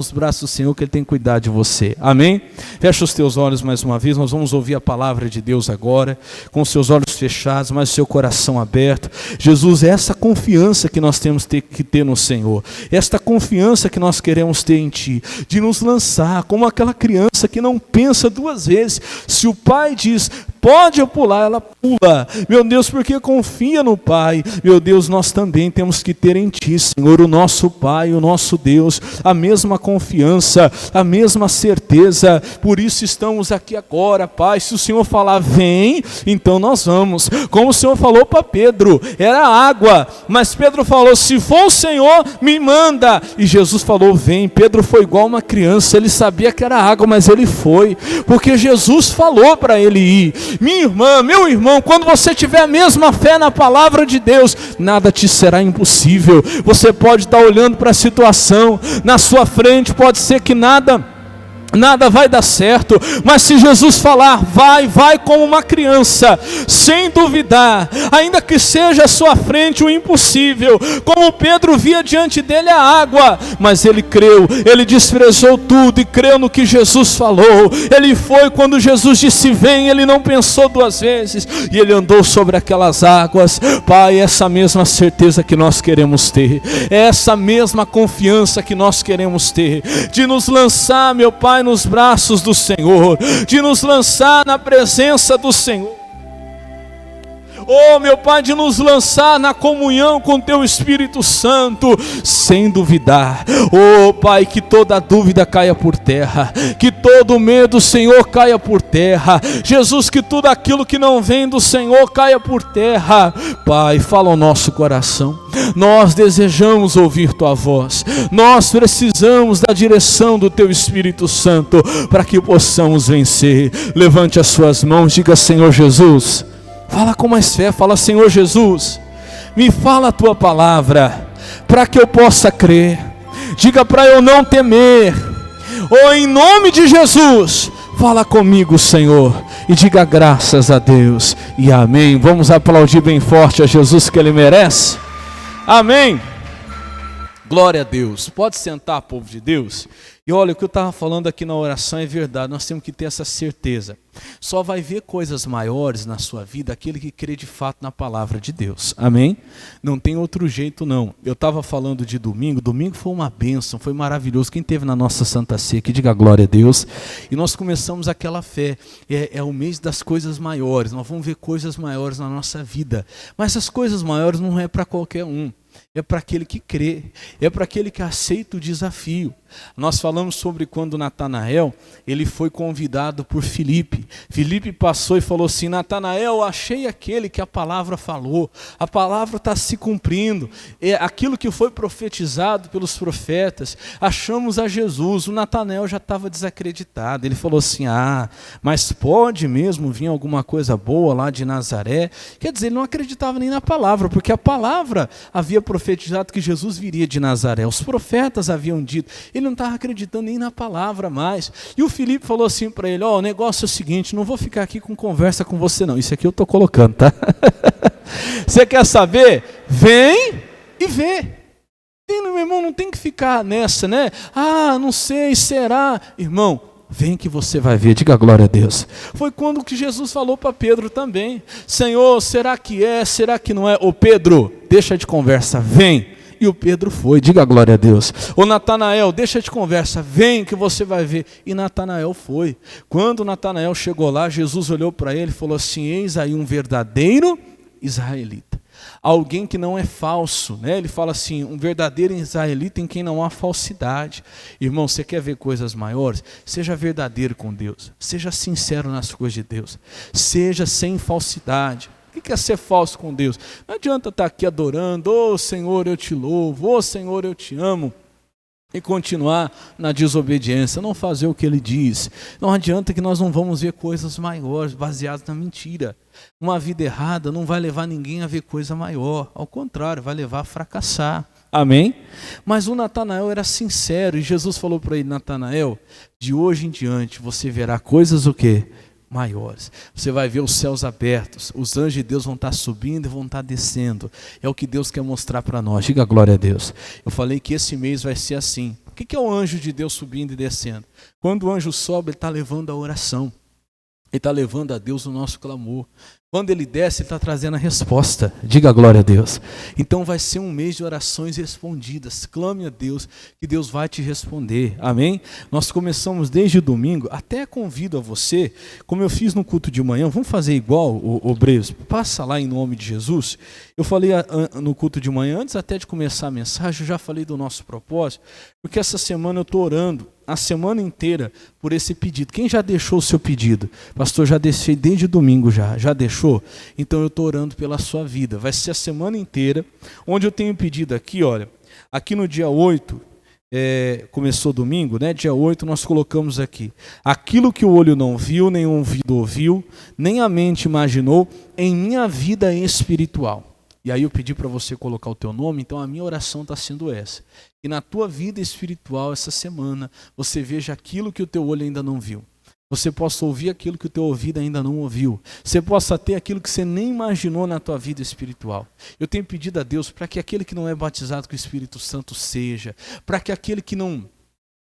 nos braços do Senhor, que Ele tem cuidado de você. Amém? Fecha os teus olhos mais uma vez. Nós vamos ouvir a palavra de Deus agora, com os seus olhos fechados, mas o seu coração aberto. Jesus, é essa confiança que nós temos que ter no Senhor, esta confiança que nós queremos ter em Ti, de nos lançar como aquela criança que não pensa duas vezes. Se o pai diz, pode pular, ela pula. Meu Deus, porque confia no Pai. Meu Deus, nós também temos que ter em Ti, Senhor, o nosso Pai, o nosso Deus, a mesma confiança, a mesma certeza. Por isso estamos aqui agora, Pai. Se o Senhor falar, vem, então nós vamos. Como o Senhor falou para Pedro, era água, mas Pedro falou, se for o Senhor, me manda. E Jesus falou, vem. Pedro foi igual uma criança, ele sabia que era água, mas ele foi, porque Jesus falou para ele ir. Minha irmã, meu irmão, quando você tiver a mesma fé na palavra de Deus, nada te será impossível. Você pode estar olhando para a situação, na sua frente pode ser que nada vai dar certo, mas se Jesus falar, vai como uma criança, sem duvidar, ainda que seja à sua frente o impossível, como Pedro via diante dele a água, mas ele creu, ele desprezou tudo e creu no que Jesus falou. Ele foi quando Jesus disse vem, ele não pensou duas vezes, e ele andou sobre aquelas águas. Pai, essa mesma certeza que nós queremos ter, essa mesma confiança que nós queremos ter, de nos lançar, meu Pai, nos braços do Senhor, de nos lançar na presença do Senhor. Oh, meu Pai, de nos lançar na comunhão com Teu Espírito Santo, sem duvidar. Oh, Pai, que toda dúvida caia por terra, que todo medo, Senhor, caia por terra. Jesus, que tudo aquilo que não vem do Senhor caia por terra. Pai, fala ao nosso coração. Nós desejamos ouvir Tua voz. Nós precisamos da direção do Teu Espírito Santo para que possamos vencer. Levante as suas mãos, diga, Senhor Jesus. Fala com mais fé, fala, Senhor Jesus, me fala a Tua palavra, para que eu possa crer. Diga para eu não temer. Oh, em nome de Jesus, fala comigo, Senhor, e diga graças a Deus e amém. Vamos aplaudir bem forte a Jesus, que Ele merece. Amém. Glória a Deus. Pode sentar, povo de Deus. E olha, o que eu estava falando aqui na oração é verdade, nós temos que ter essa certeza. Só vai ver coisas maiores na sua vida aquele que crê de fato na palavra de Deus. Amém? Não tem outro jeito não. Eu estava falando de domingo foi uma bênção, foi maravilhoso. Quem esteve na nossa Santa Ceia, que diga glória a Deus. E nós começamos aquela fé, é o mês das coisas maiores, nós vamos ver coisas maiores na nossa vida. Mas essas coisas maiores não é para qualquer um. É para aquele que crê, é para aquele que aceita o desafio. Nós falamos sobre quando Natanael, ele foi convidado por Filipe. Filipe passou e falou assim, Natanael, achei aquele que a palavra falou, a palavra está se cumprindo, é aquilo que foi profetizado pelos profetas, achamos a Jesus. O Natanael já estava desacreditado, ele falou assim, mas pode mesmo vir alguma coisa boa lá de Nazaré? Quer dizer, ele não acreditava nem na palavra, porque a palavra havia profetizado que Jesus viria de Nazaré, os profetas haviam dito, ele não estava acreditando nem na palavra mais. E o Filipe falou assim para ele, o negócio é o seguinte, não vou ficar aqui com conversa com você não, isso aqui eu estou colocando, tá? Você quer saber? Vem e vê. Meu irmão, não tem que ficar nessa, né? Não sei, será? Irmão, vem que você vai ver, diga glória a Deus. Foi quando que Jesus falou para Pedro também, Senhor, será que é, será que não é? Ô Pedro, deixa de conversa, vem. E o Pedro foi, diga glória a Deus. Ô Natanael, deixa de conversa, vem que você vai ver. E Natanael foi. Quando Natanael chegou lá, Jesus olhou para ele e falou assim, eis aí um verdadeiro israelita. Alguém que não é falso, né? Ele fala assim, um verdadeiro israelita em quem não há falsidade. Irmão, você quer ver coisas maiores? Seja verdadeiro com Deus, seja sincero nas coisas de Deus, seja sem falsidade. O que é ser falso com Deus? Não adianta estar aqui adorando, ô Senhor eu te louvo, ô Senhor eu te amo, e continuar na desobediência, não fazer o que Ele diz. Não adianta que nós não vamos ver coisas maiores baseadas na mentira. Uma vida errada não vai levar ninguém a ver coisa maior, ao contrário, vai levar a fracassar. Amém? Mas o Natanael era sincero e Jesus falou para ele, Natanael, de hoje em diante você verá coisas o quê? Maiores. Você vai ver os céus abertos, os anjos de Deus vão estar subindo e vão estar descendo. É o que Deus quer mostrar para nós. Diga glória a Deus. Eu falei que esse mês vai ser assim. que é o anjo de Deus subindo e descendo? Quando o anjo sobe, ele está levando a oração. Ele está levando a Deus o nosso clamor. Quando ele desce, ele está trazendo a resposta. Diga glória a Deus. Então vai ser um mês de orações respondidas. Clame a Deus, que Deus vai te responder. Amém? Nós começamos desde domingo. Até convido a você, como eu fiz no culto de manhã, vamos fazer igual, o Breus. Passa lá em nome de Jesus. Eu falei no culto de manhã, antes até de começar a mensagem, eu já falei do nosso propósito, porque essa semana eu estou orando a semana inteira por esse pedido. Quem já deixou o seu pedido? Pastor, já deixei desde domingo já deixou? Então eu estou orando pela sua vida. Vai ser a semana inteira, onde eu tenho pedido aqui, olha, aqui no dia 8, começou domingo, né? Dia 8 nós colocamos aqui: aquilo que o olho não viu, nem o ouvido ouviu, nem a mente imaginou em minha vida espiritual. E aí eu pedi para você colocar o teu nome, então a minha oração está sendo essa. E na tua vida espiritual essa semana, você veja aquilo que o teu olho ainda não viu. Você possa ouvir aquilo que o teu ouvido ainda não ouviu. Você possa ter aquilo que você nem imaginou na tua vida espiritual. Eu tenho pedido a Deus para que aquele que não é batizado com o Espírito Santo seja, para que aquele que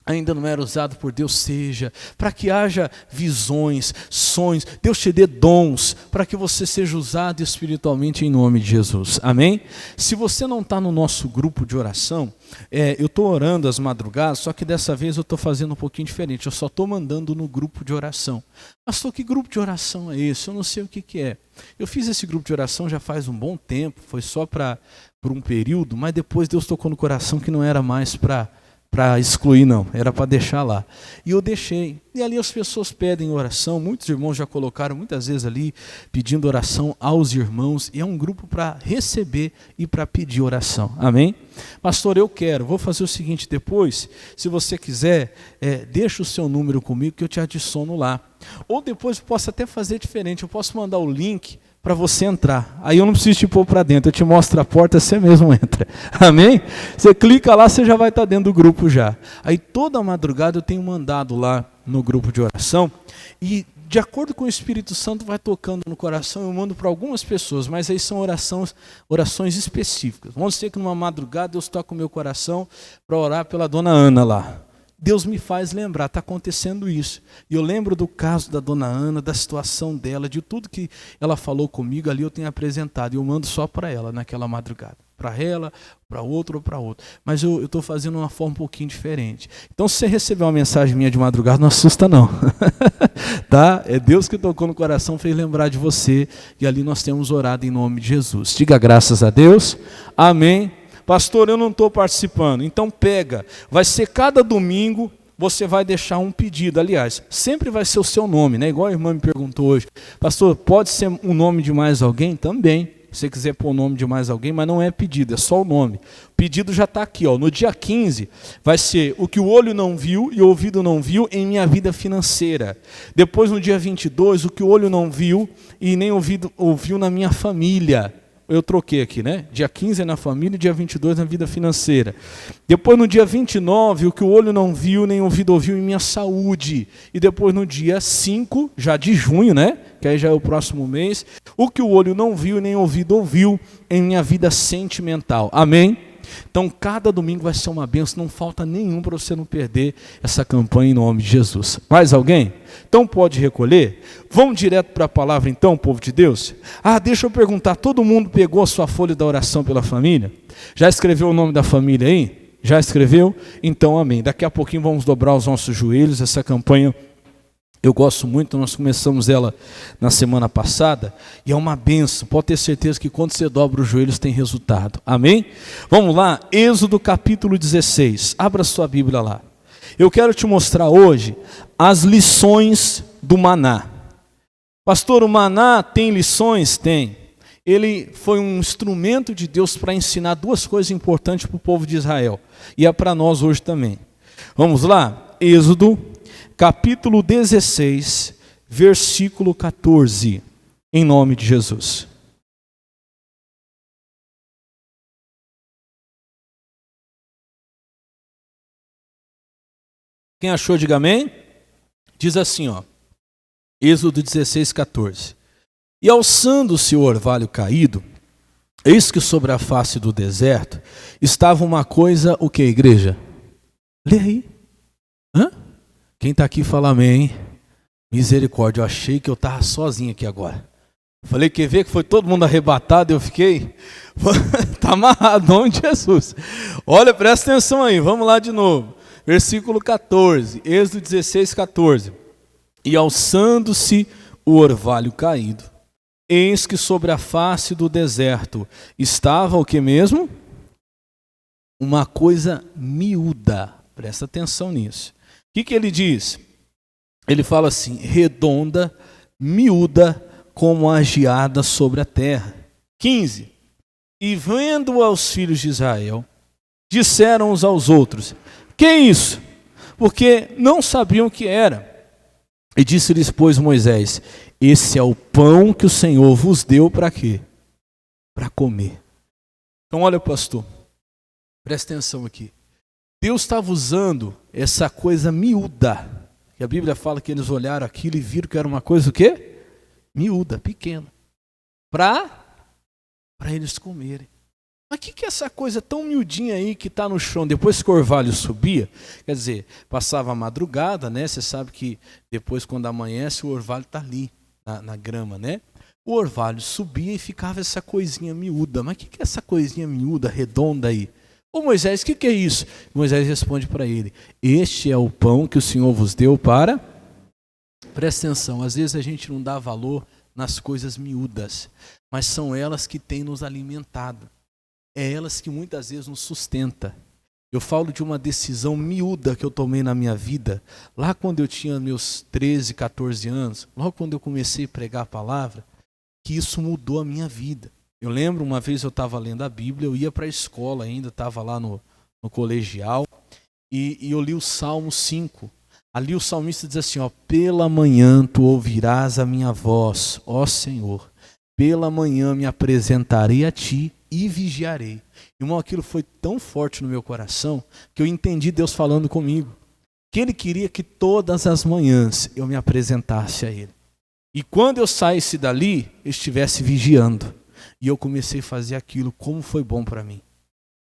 ainda não era usado por Deus seja, para que haja visões, sonhos, Deus te dê dons, para que você seja usado espiritualmente em nome de Jesus, amém? Se você não está no nosso grupo de oração, eu estou orando às madrugadas, só que dessa vez eu estou fazendo um pouquinho diferente, eu só estou mandando no grupo de oração. Pastor, que grupo de oração é esse? Eu não sei o que é. Eu fiz esse grupo de oração já faz um bom tempo, foi só por um período, mas depois Deus tocou no coração que não era mais para excluir não, era para deixar lá. E eu deixei. E ali as pessoas pedem oração, muitos irmãos já colocaram muitas vezes ali, pedindo oração aos irmãos, e é um grupo para receber e para pedir oração. Amém? Pastor, vou fazer o seguinte depois, se você quiser, deixa o seu número comigo que eu te adiciono lá. Ou depois eu posso até fazer diferente, eu posso mandar o link para você entrar. Aí eu não preciso te pôr para dentro, eu te mostro a porta, você mesmo entra. Amém? Você clica lá, você já vai estar dentro do grupo já. Aí toda madrugada eu tenho mandado lá no grupo de oração, e de acordo com o Espírito Santo vai tocando no coração, eu mando para algumas pessoas, mas aí são orações específicas. Vamos dizer que numa madrugada Deus toca o meu coração para orar pela dona Ana lá. Deus me faz lembrar, está acontecendo isso. E eu lembro do caso da dona Ana, da situação dela, de tudo que ela falou comigo, ali eu tenho apresentado. E eu mando só para ela naquela madrugada. Para ela, para outro ou para outro. Mas eu estou fazendo uma forma um pouquinho diferente. Então se você receber uma mensagem minha de madrugada, não assusta não. Tá? É Deus que tocou no coração, fez lembrar de você. E ali nós temos orado em nome de Jesus. Diga graças a Deus. Amém. Pastor, eu não estou participando. Então pega, vai ser cada domingo, você vai deixar um pedido. Aliás, sempre vai ser o seu nome, né? Igual a irmã me perguntou hoje. Pastor, pode ser um nome de mais alguém? Também. Se você quiser pôr o nome de mais alguém, mas não é pedido, é só o nome. O pedido já está aqui, ó. No dia 15 vai ser o que o olho não viu e o ouvido não viu em minha vida financeira. Depois no dia 22, o que o olho não viu e nem o ouvido ouviu na minha família. Eu troquei aqui, né? Dia 15 é na família e dia 22 na vida financeira. Depois no dia 29, o que o olho não viu, nem o ouvido ouviu em minha saúde. E depois no dia 5, já de junho, né? Que aí já é o próximo mês, o que o olho não viu, nem o ouvido ouviu em minha vida sentimental. Amém? Então cada domingo vai ser uma bênção, não falta nenhum para você não perder essa campanha em nome de Jesus. Mais alguém? Então pode recolher? Vamos direto para a palavra então, povo de Deus? Deixa eu perguntar, todo mundo pegou a sua folha da oração pela família? Já escreveu o nome da família aí? Já escreveu? Então amém. Daqui a pouquinho vamos dobrar os nossos joelhos, essa campanha eu gosto muito, nós começamos ela na semana passada, e é uma benção, pode ter certeza que quando você dobra os joelhos tem resultado, amém? Vamos lá, Êxodo capítulo 16, abra sua Bíblia lá. Eu quero te mostrar hoje as lições do maná. Pastor, o maná tem lições? Tem. Ele foi um instrumento de Deus para ensinar duas coisas importantes para o povo de Israel, e é para nós hoje também. Vamos lá, Êxodo capítulo 16, versículo 14, em nome de Jesus. Quem achou, diga amém. Diz assim, ó, Êxodo 16, 14. E alçando-se o orvalho caído, eis que sobre a face do deserto estava uma coisa, o que, igreja? Lê aí. Hã? Quem está aqui fala amém. Misericórdia, eu achei que eu estava sozinho aqui agora. Falei, quer ver que foi todo mundo arrebatado, eu fiquei... Está amarrado, em nome de Jesus. Olha, presta atenção aí, vamos lá de novo. Versículo 14, Êxodo 16, 14. E alçando-se o orvalho caído, eis que sobre a face do deserto estava o que mesmo? Uma coisa miúda. Presta atenção nisso. O que ele diz? Ele fala assim, redonda, miúda, como a geada sobre a terra. 15. E vendo aos filhos de Israel, disseram uns aos outros, que é isso? Porque não sabiam o que era. E disse-lhes, pois, Moisés, esse é o pão que o Senhor vos deu para quê? Para comer. Então olha, pastor, presta atenção aqui. Deus estava usando essa coisa miúda. E a Bíblia fala que eles olharam aquilo e viram que era uma coisa o quê? Miúda, pequena. Para eles comerem. Mas o que é essa coisa tão miudinha aí que está no chão? Depois que o orvalho subia, quer dizer, passava a madrugada, né? Você sabe que depois quando amanhece o orvalho está ali, na grama, né? O orvalho subia e ficava essa coisinha miúda. Mas o que é essa coisinha miúda, redonda aí? Ô Moisés, o que é isso? Moisés responde para ele, este é o pão que o Senhor vos deu para... Presta atenção, às vezes a gente não dá valor nas coisas miúdas, mas são elas que têm nos alimentado. É elas que muitas vezes nos sustenta. Eu falo de uma decisão miúda que eu tomei na minha vida, lá quando eu tinha meus 13, 14 anos, logo quando eu comecei a pregar a palavra, que isso mudou a minha vida. Eu lembro uma vez eu estava lendo a Bíblia, eu ia para a escola ainda, estava lá no colegial, e eu li o Salmo 5. Ali o salmista diz assim, ó, pela manhã tu ouvirás a minha voz, ó Senhor, pela manhã me apresentarei a ti e vigiarei. Irmão, aquilo foi tão forte no meu coração que eu entendi Deus falando comigo. Que Ele queria que todas as manhãs eu me apresentasse a Ele. E quando eu saísse dali, eu estivesse vigiando. E eu comecei a fazer aquilo, como foi bom para mim.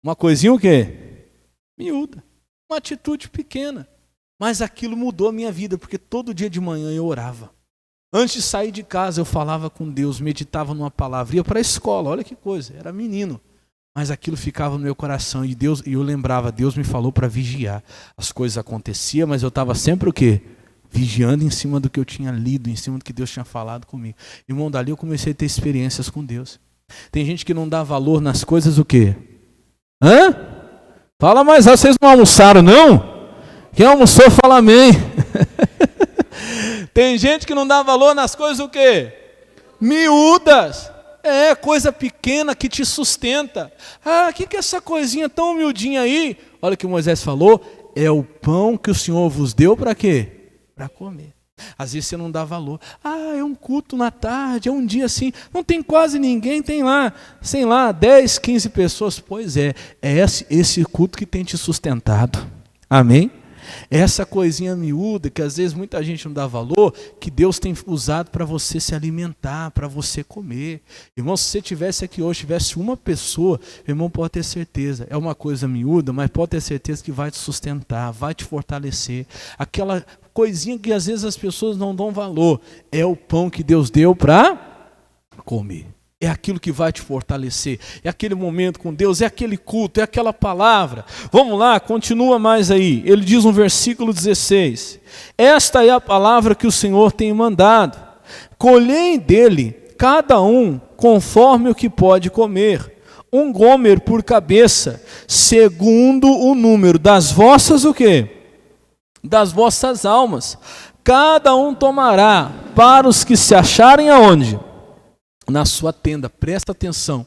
Uma coisinha o quê? Miúda. Uma atitude pequena. Mas aquilo mudou a minha vida, porque todo dia de manhã eu orava. Antes de sair de casa, eu falava com Deus, meditava numa palavra, ia para a escola, olha que coisa, era menino. Mas aquilo ficava no meu coração e eu lembrava, Deus me falou para vigiar. As coisas aconteciam, mas eu estava sempre o quê? Vigiando em cima do que eu tinha lido, em cima do que Deus tinha falado comigo. Irmão, dali eu comecei a ter experiências com Deus. Tem gente que não dá valor nas coisas o quê? Hã? Fala mais alto, vocês não almoçaram não? Quem almoçou fala amém. Tem gente que não dá valor nas coisas o quê? Miúdas. É, coisa pequena que te sustenta. Ah, o que é essa coisinha tão miudinha aí? Olha o que Moisés falou. É o pão que o Senhor vos deu para quê? Para comer. Às vezes você não dá valor. Ah, é um culto na tarde, é um dia assim. Não tem quase ninguém, tem lá, sei lá, 10, 15 pessoas. Pois é esse culto que tem te sustentado. Amém? Essa coisinha miúda, que às vezes muita gente não dá valor, que Deus tem usado para você se alimentar, para você comer. Irmão, se você estivesse aqui hoje, tivesse uma pessoa, irmão, pode ter certeza, é uma coisa miúda, mas pode ter certeza que vai te sustentar, vai te fortalecer. Aquela coisinha que às vezes as pessoas não dão valor, é o pão que Deus deu para comer. É aquilo que vai te fortalecer, é aquele momento com Deus, é aquele culto, é aquela palavra. Vamos lá, continua mais aí. Ele diz no versículo 16, esta é a palavra que o Senhor tem mandado. Colhei dele, cada um, conforme o que pode comer, 1 gomer por cabeça, segundo o número das vossas o quê? Das vossas almas. Cada um tomará para os que se acharem aonde? Na sua tenda. Presta atenção.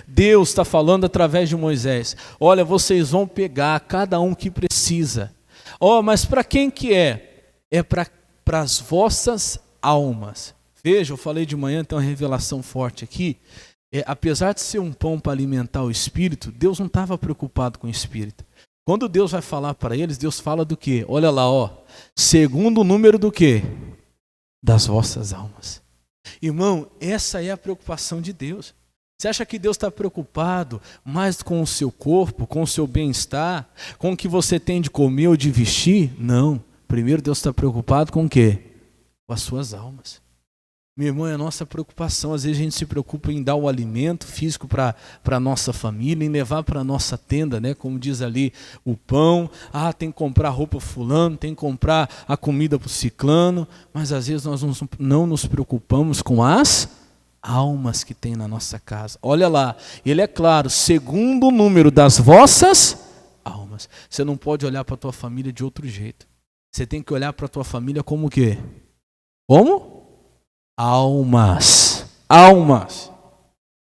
Deus está falando através de Moisés. Olha, vocês vão pegar cada um que precisa. Mas para quem que é? É para as vossas almas. Veja, eu falei de manhã, tem uma revelação forte aqui. Apesar de ser um pão para alimentar o espírito, Deus não estava preocupado com o espírito. Quando Deus vai falar para eles, Deus fala do quê? Olha lá, segundo o número do quê? Das vossas almas. Irmão, essa é a preocupação de Deus. Você acha que Deus está preocupado mais com o seu corpo, com o seu bem-estar, com o que você tem de comer ou de vestir? Não. Primeiro Deus está preocupado com o quê? Com as suas almas. Meu irmão, é a nossa preocupação. Às vezes a gente se preocupa em dar o alimento físico para a nossa família, em levar para a nossa tenda, né? Como diz ali, o pão. Ah, tem que comprar roupa para fulano, tem que comprar a comida para o ciclano. Mas às vezes nós não nos preocupamos com as almas que tem na nossa casa. Olha lá, ele é claro, segundo o número das vossas almas. Você não pode olhar para a tua família de outro jeito. Você tem que olhar para a tua família como o quê? Como? Almas. Almas.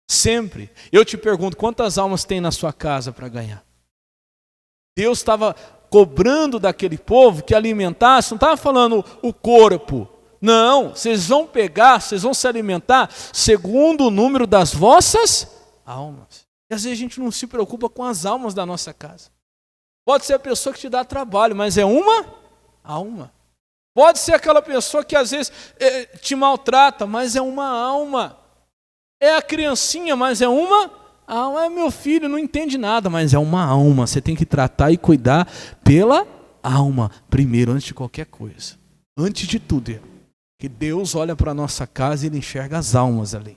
Sempre. Eu te pergunto, quantas almas tem na sua casa para ganhar? Deus estava cobrando daquele povo que alimentasse, não estava falando o corpo. Não, vocês vão pegar, vocês vão se alimentar segundo o número das vossas almas. E às vezes a gente não se preocupa com as almas da nossa casa. Pode ser a pessoa que te dá trabalho, mas é uma alma. Pode ser aquela pessoa que às vezes te maltrata, mas é uma alma. É a criancinha, mas é uma alma. É meu filho, não entende nada, mas é uma alma. Você tem que tratar e cuidar pela alma primeiro, antes de qualquer coisa. Antes de tudo, que Deus olha para a nossa casa e Ele enxerga as almas ali.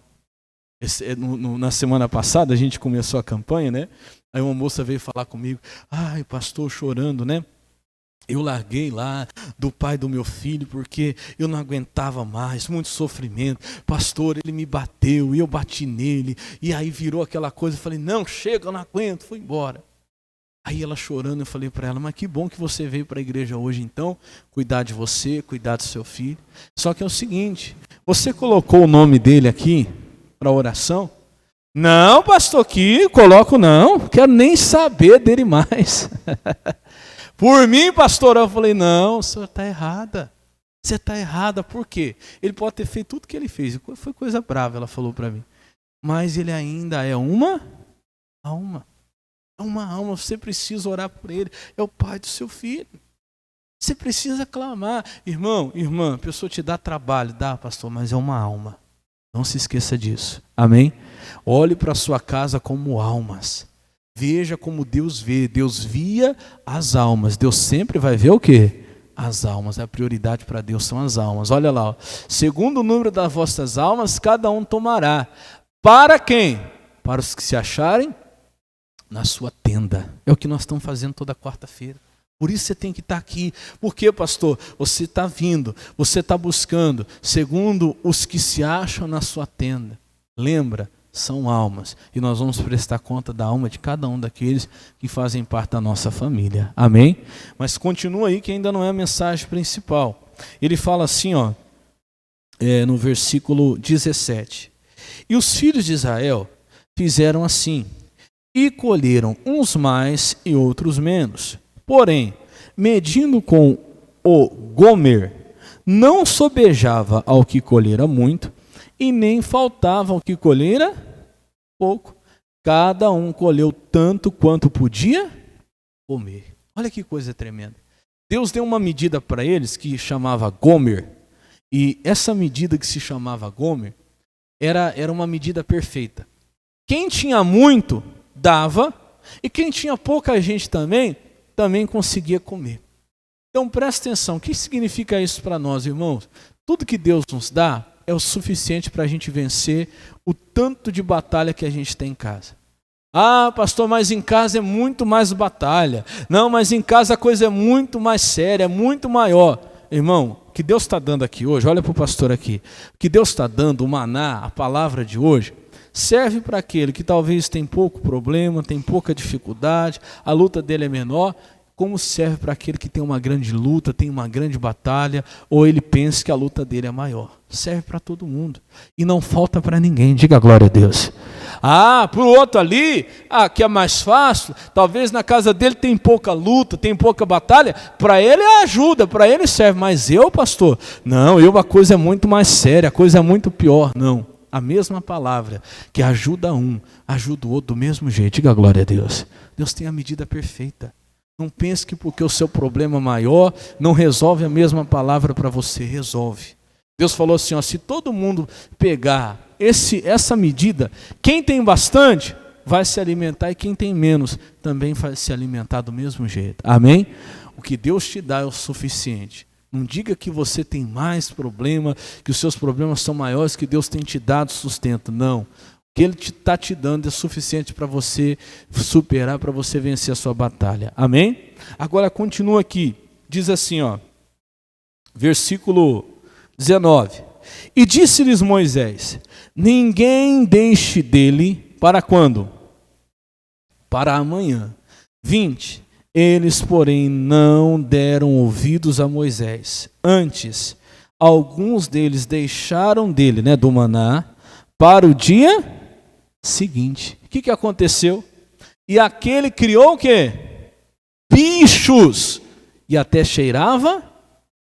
Na semana passada a gente começou a campanha, né? Aí uma moça veio falar comigo, ai pastor, chorando, né? Eu larguei lá do pai do meu filho porque eu não aguentava mais, muito sofrimento. Pastor, ele me bateu e eu bati nele. E aí virou aquela coisa, eu falei, não, chega, eu não aguento, fui embora. Aí ela chorando, eu falei para ela, mas que bom que você veio para a igreja hoje então, cuidar de você, cuidar do seu filho. Só que é o seguinte, você colocou o nome dele aqui para oração? Não, pastor, que coloco não, quero nem saber dele mais. Por mim, pastor, eu falei, não, o senhor está errada. Você está errada, por quê? Ele pode ter feito tudo que ele fez, foi coisa brava, ela falou para mim. Mas ele ainda é uma alma. É uma alma, você precisa orar por ele. É o pai do seu filho. Você precisa clamar. Irmão, irmã, a pessoa te dá trabalho, dá, pastor, mas é uma alma. Não se esqueça disso. Amém? Olhe para a sua casa como almas. Veja como Deus vê. Deus via as almas. Deus sempre vai ver o quê? As almas. A prioridade para Deus são as almas. Olha lá. Ó. Segundo o número das vossas almas, cada um tomará. Para quem? Para os que se acharem na sua tenda. É o que nós estamos fazendo toda quarta-feira. Por isso você tem que estar aqui. Por quê, pastor? Você está vindo, você está buscando, segundo os que se acham na sua tenda. Lembra? São almas. E nós vamos prestar conta da alma de cada um daqueles que fazem parte da nossa família. Amém? Mas continua aí que ainda não é a mensagem principal. Ele fala assim, ó, no versículo 17. E os filhos de Israel fizeram assim, e colheram uns mais e outros menos. Porém, medindo com o gomer, não sobejava ao que colhera muito, e nem faltava ao que colhera pouco. Cada um colheu tanto quanto podia comer. Olha que coisa tremenda. Deus deu uma medida para eles que chamava gomer, e essa medida que se chamava gomer era uma medida perfeita. Quem tinha muito dava, e quem tinha pouca gente também conseguia comer. Então presta atenção, o que significa isso para nós, irmãos? Tudo que Deus nos dá é o suficiente para a gente vencer o tanto de batalha que a gente tem em casa. Ah, pastor, mas em casa é muito mais batalha. Não, mas em casa a coisa é muito mais séria, é muito maior. Irmão, o que Deus está dando aqui hoje, olha para o pastor aqui, o que Deus está dando, o maná, a palavra de hoje, serve para aquele que talvez tem pouco problema, tem pouca dificuldade, a luta dele é menor, como serve para aquele que tem uma grande luta, tem uma grande batalha, ou ele pensa que a luta dele é maior. Serve para todo mundo. E não falta para ninguém, diga glória a Deus. Ah, para o outro ali, que é mais fácil, talvez na casa dele tem pouca luta, tem pouca batalha, para ele é ajuda, para ele serve, mas eu, pastor, não, a coisa é muito mais séria, a coisa é muito pior, não. A mesma palavra que ajuda um, ajuda o outro do mesmo jeito. Diga glória a Deus. Deus tem a medida perfeita. Não pense que porque o seu problema é maior, não resolve a mesma palavra para você. Resolve. Deus falou assim, ó, se todo mundo pegar essa medida, quem tem bastante vai se alimentar e quem tem menos também vai se alimentar do mesmo jeito. Amém? O que Deus te dá é o suficiente. Não diga que você tem mais problema, que os seus problemas são maiores, que Deus tem te dado sustento. Não. O que Ele está te dando é suficiente para você superar, para você vencer a sua batalha. Amém? Agora continua aqui. Diz assim, ó, versículo 19. E disse-lhes Moisés: ninguém deixe dele para quando? Para amanhã. 20. Eles, porém, não deram ouvidos a Moisés. Antes, alguns deles deixaram dele, do maná, para o dia seguinte. O que aconteceu? E aquele criou o quê? Bichos. E até cheirava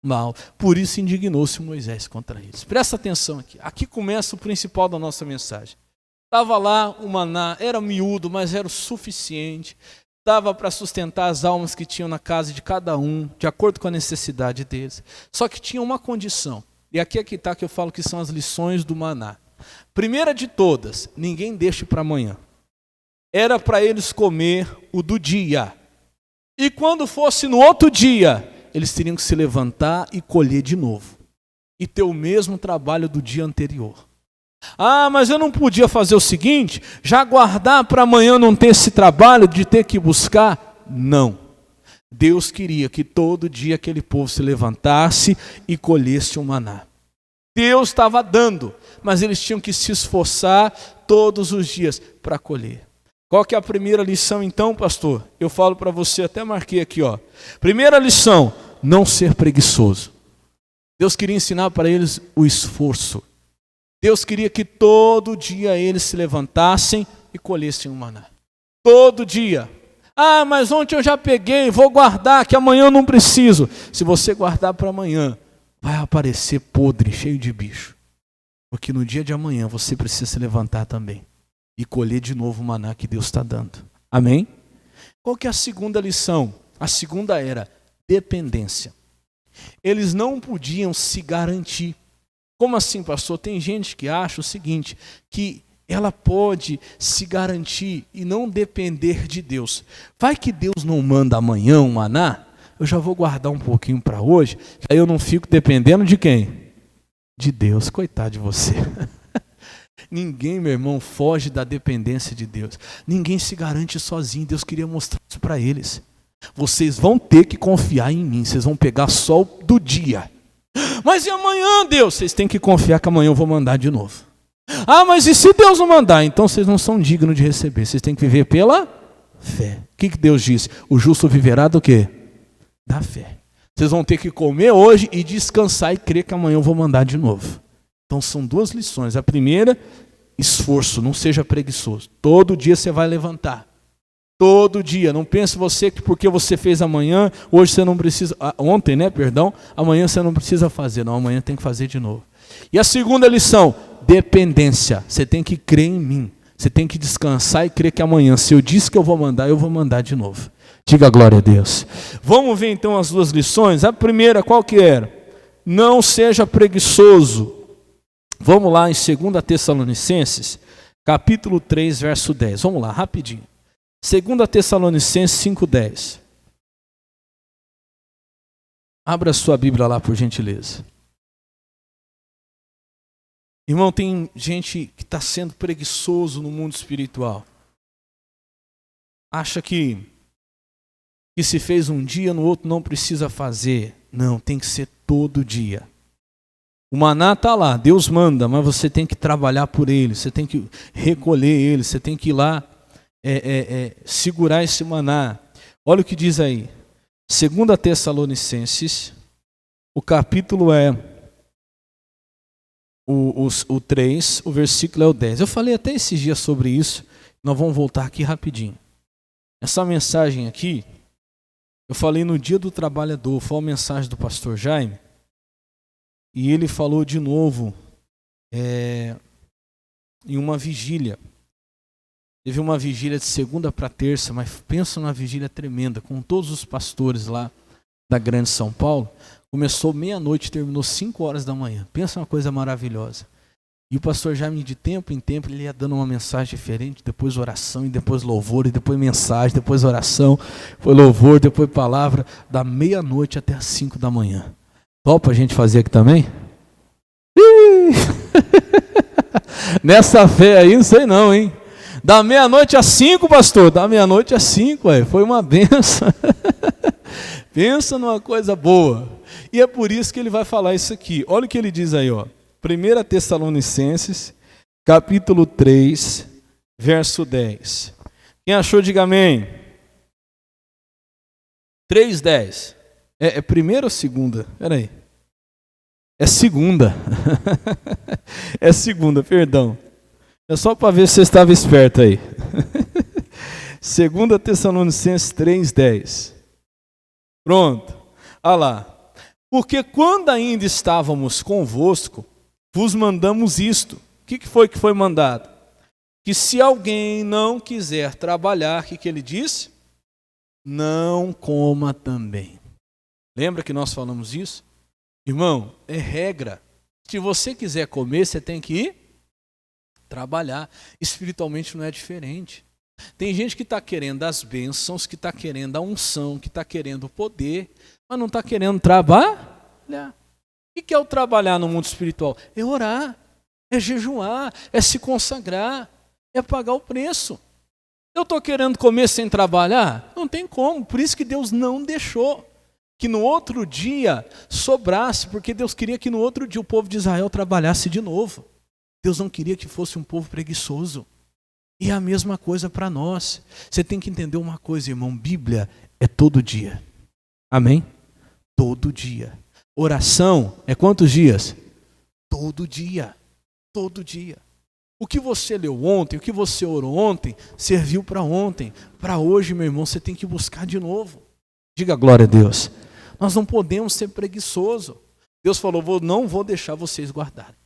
mal. Por isso indignou-se Moisés contra eles. Presta atenção aqui. Aqui começa o principal da nossa mensagem. Estava lá o maná, era miúdo, mas era o suficiente. Dava para sustentar as almas que tinham na casa de cada um, de acordo com a necessidade deles. Só que tinha uma condição. E aqui é que está que eu falo que são as lições do maná. Primeira de todas, ninguém deixe para amanhã. Era para eles comer o do dia. E quando fosse no outro dia, eles teriam que se levantar e colher de novo. E ter o mesmo trabalho do dia anterior. Ah, mas eu não podia fazer o seguinte, já guardar para amanhã não ter esse trabalho de ter que buscar? Não. Deus queria que todo dia aquele povo se levantasse e colhesse o maná. Deus estava dando, mas eles tinham que se esforçar todos os dias para colher. Qual que é a primeira lição então, pastor? Eu falo para você, até marquei aqui, ó. Primeira lição, não ser preguiçoso. Deus queria ensinar para eles o esforço. Deus queria que todo dia eles se levantassem e colhessem o maná. Todo dia. Ah, mas ontem eu já peguei, vou guardar, que amanhã eu não preciso. Se você guardar para amanhã, vai aparecer podre, cheio de bicho. Porque no dia de amanhã você precisa se levantar também e colher de novo o maná que Deus está dando. Amém? Qual que é a segunda lição? A segunda era dependência. Eles não podiam se garantir. Como assim, pastor? Tem gente que acha o seguinte, que ela pode se garantir e não depender de Deus. Vai que Deus não manda amanhã um maná? Eu já vou guardar um pouquinho para hoje, aí eu não fico dependendo de quem? De Deus. Coitado de você. Ninguém, meu irmão, foge da dependência de Deus. Ninguém se garante sozinho. Deus queria mostrar isso para eles. Vocês vão ter que confiar em mim. Vocês vão pegar sol do dia. Mas e amanhã, Deus? Vocês têm que confiar que amanhã eu vou mandar de novo. Ah, mas e se Deus não mandar? Então vocês não são dignos de receber. Vocês têm que viver pela fé. O que Deus disse? O justo viverá do quê? Da fé. Vocês vão ter que comer hoje e descansar e crer que amanhã eu vou mandar de novo. Então são duas lições. A primeira, esforço, não seja preguiçoso. Todo dia você vai levantar. Todo dia. Não pense você que porque você fez amanhã, hoje você não precisa, ontem, amanhã você não precisa fazer. Não, amanhã tem que fazer de novo. E a segunda lição, dependência. Você tem que crer em mim. Você tem que descansar e crer que amanhã, se eu disse que eu vou mandar de novo. Diga glória a Deus. Vamos ver então as duas lições. A primeira, qual que era? Não seja preguiçoso. Vamos lá em 2 Tessalonicenses, capítulo 3, verso 10. Vamos lá, rapidinho. 2 Tessalonicenses 5,10. Abra sua Bíblia lá, por gentileza. Irmão, tem gente que está sendo preguiçoso no mundo espiritual. Acha que se fez um dia, no outro não precisa fazer. Não, tem que ser todo dia. O maná está lá, Deus manda, mas você tem que trabalhar por ele, você tem que recolher ele, você tem que ir lá segurar esse maná. Olha o que diz aí. 2 Tessalonicenses, o capítulo é o 3, o versículo é o 10. Eu falei até esses dias sobre isso, nós vamos voltar aqui rapidinho. Essa mensagem aqui, eu falei no dia do trabalhador, foi uma mensagem do pastor Jaime, e ele falou de novo em uma vigília. Teve uma vigília de segunda para terça, mas pensa numa vigília tremenda, com todos os pastores lá da Grande São Paulo. Começou meia-noite e terminou 5 horas da manhã. Pensa uma coisa maravilhosa. E o pastor Jaime, de tempo em tempo, ele ia dando uma mensagem diferente, depois oração, e depois louvor, e depois mensagem, depois oração, depois louvor, depois palavra, da meia-noite até as 5 da manhã. Topa a gente fazer aqui também? Nessa fé aí, não sei não, hein? Da meia-noite às 5, pastor, da meia-noite às 5, foi uma benção. Pensa numa coisa boa. E é por isso que ele vai falar isso aqui. Olha o que ele diz aí, ó. 1 Tessalonicenses, capítulo 3, verso 10. Quem achou, diga amém. 3:10. É primeira ou segunda? Espera aí. É segunda. É segunda, perdão. É só para ver se você estava esperto aí. 2 Tessalonicenses 3:10. Pronto. Olha lá. Porque quando ainda estávamos convosco, vos mandamos isto. O que foi que foi mandado? Que se alguém não quiser trabalhar, o que ele disse? Não coma também. Lembra que nós falamos isso? Irmão, é regra. Se você quiser comer, você tem que ir trabalhar. Espiritualmente não é diferente. Tem gente que está querendo as bênçãos, que está querendo a unção, que está querendo o poder, mas não está querendo trabalhar. O que é o trabalhar no mundo espiritual? É orar, é jejuar, é se consagrar, é pagar o preço. Eu estou querendo comer sem trabalhar? Não tem como. Por isso que Deus não deixou que no outro dia sobrasse, porque Deus queria que no outro dia o povo de Israel trabalhasse de novo. Deus não queria que fosse um povo preguiçoso. E é a mesma coisa para nós. Você tem que entender uma coisa, irmão. Bíblia é todo dia. Amém? Todo dia. Oração é quantos dias? Todo dia. Todo dia. O que você leu ontem, o que você orou ontem, serviu para ontem. Para hoje, meu irmão, você tem que buscar de novo. Diga glória a Deus. Nós não podemos ser preguiçosos. Deus falou, não vou deixar vocês guardarem.